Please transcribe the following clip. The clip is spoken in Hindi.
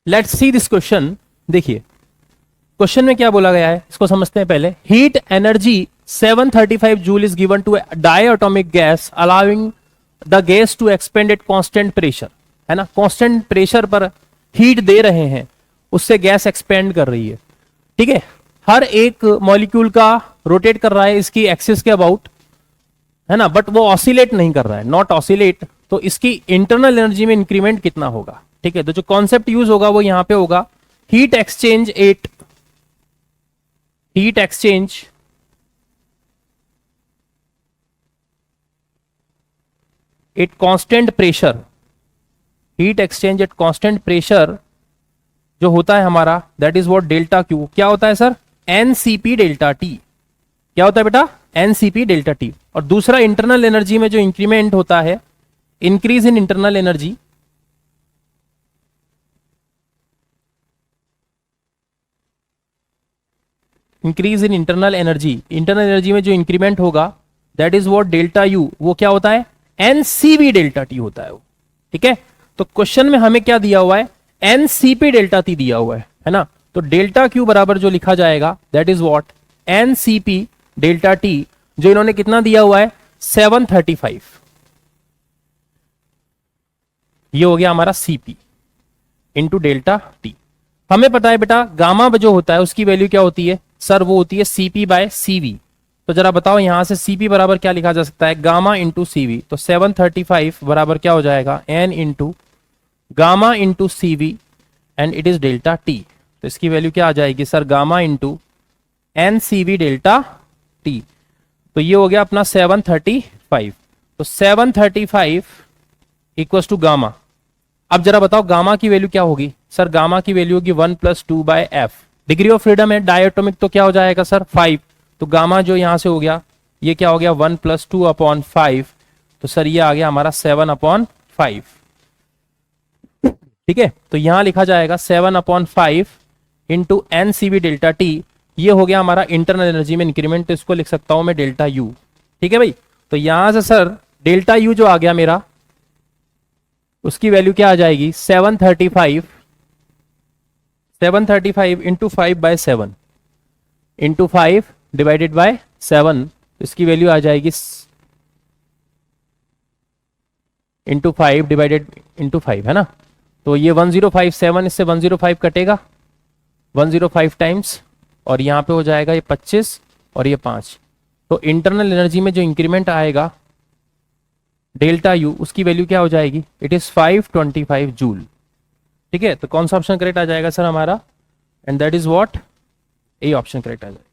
Let's see this question. देखिए क्वेश्चन में क्या बोला गया है, इसको समझते हैं पहले। Heat energy 735 joule is given to diatomic gas allowing the gas to expand at constant pressure, है ना। कांस्टेंट प्रेशर पर हीट दे रहे हैं, उससे गैस एक्सपेंड कर रही है, ठीक है। हर एक मॉलिक्यूल का रोटेट कर रहा है इसकी एक्सिस के अबाउट, है ना, बट वो ऑसिलेट नहीं कर रहा है, नॉट ऑसिलेट। तो इसकी इंटरनल एनर्जी में इंक्रीमेंट कितना होगा, ठीक है। तो जो कॉन्सेप्ट यूज होगा वो यहां पे होगा heat exchange eight constant pressure. Heat exchange eight constant pressure जो होता है हमारा, that is what delta Q. क्या होता है सर, एनसीपी डेल्टा टी। क्या होता है बेटा, एनसीपी डेल्टा टी। और दूसरा इंटरनल एनर्जी में जो इंक्रीमेंट होता है, increase in internal energy, increase in internal energy में जो इंक्रीमेंट होगा that is what delta U. वो क्या होता है, एनसीबी डेल्टा टी होता है वो, ठीक है। तो क्वेश्चन में हमें क्या दिया हुआ है, एनसीपी डेल्टा टी दिया हुआ है ना। तो डेल्टा क्यू बराबर जो लिखा जाएगा that is what NCP delta T, जो इन्होंने कितना दिया हुआ है 735। ये हो गया हमारा सीपी इंटू डेल्टा टी। हमें पता है बेटा गामा जो होता है उसकी वैल्यू क्या होती है सर, वो होती है सीपी बाय सीवी। तो जरा बताओ यहां से सीपी बराबर क्या लिखा जा सकता है, गामा इंटू सीवी। तो 735 बराबर क्या हो जाएगा, N into gamma into CV and it is delta T. तो इसकी वैल्यू क्या आ जाएगी sir, gamma into N CV delta T. तो ये हो गया अपना 735। तो 735 इक्वल्स टू गामा। अब जरा बताओ गामा की वैल्यू क्या होगी सर, गामा की वैल्यू होगी 1 + 2 by F. Degree of freedom है डायटोमिक, तो क्या हो जाएगा सर 5। तो गामा जो यहां से हो गया, ये क्या हो गया 1 + 2/5। तो सर ये आ गया हमारा 7/5, ठीक है। तो यहां लिखा जाएगा 7/5 into N CV delta T. ये हो गया हमारा इंटरनल एनर्जी में इंक्रीमेंट, तो इसको लिख सकता हूं मैं डेल्टा यू, ठीक है भाई। तो यहां से सर डेल्टा यू जो आ गया मेरा, उसकी वैल्यू क्या आ जाएगी 735 इंटू 5/7 इंटू 5 डिवाइडेड बाय 7। इसकी वैल्यू आ जाएगी इंटू 5 डिवाइडेड इंटू 5, है ना। तो ये 1057, इससे 105 कटेगा, 105 टाइम्स, और यहां पे हो जाएगा ये 25 और ये 5। तो इंटरनल एनर्जी में जो इंक्रीमेंट आएगा डेल्टा यू, उसकी वैल्यू क्या हो जाएगी, इट इज 525 जूल, ठीक है। तो कौन सा ऑप्शन करेक्ट आ जाएगा सर हमारा, and that is what, A option correct आ जाएगा।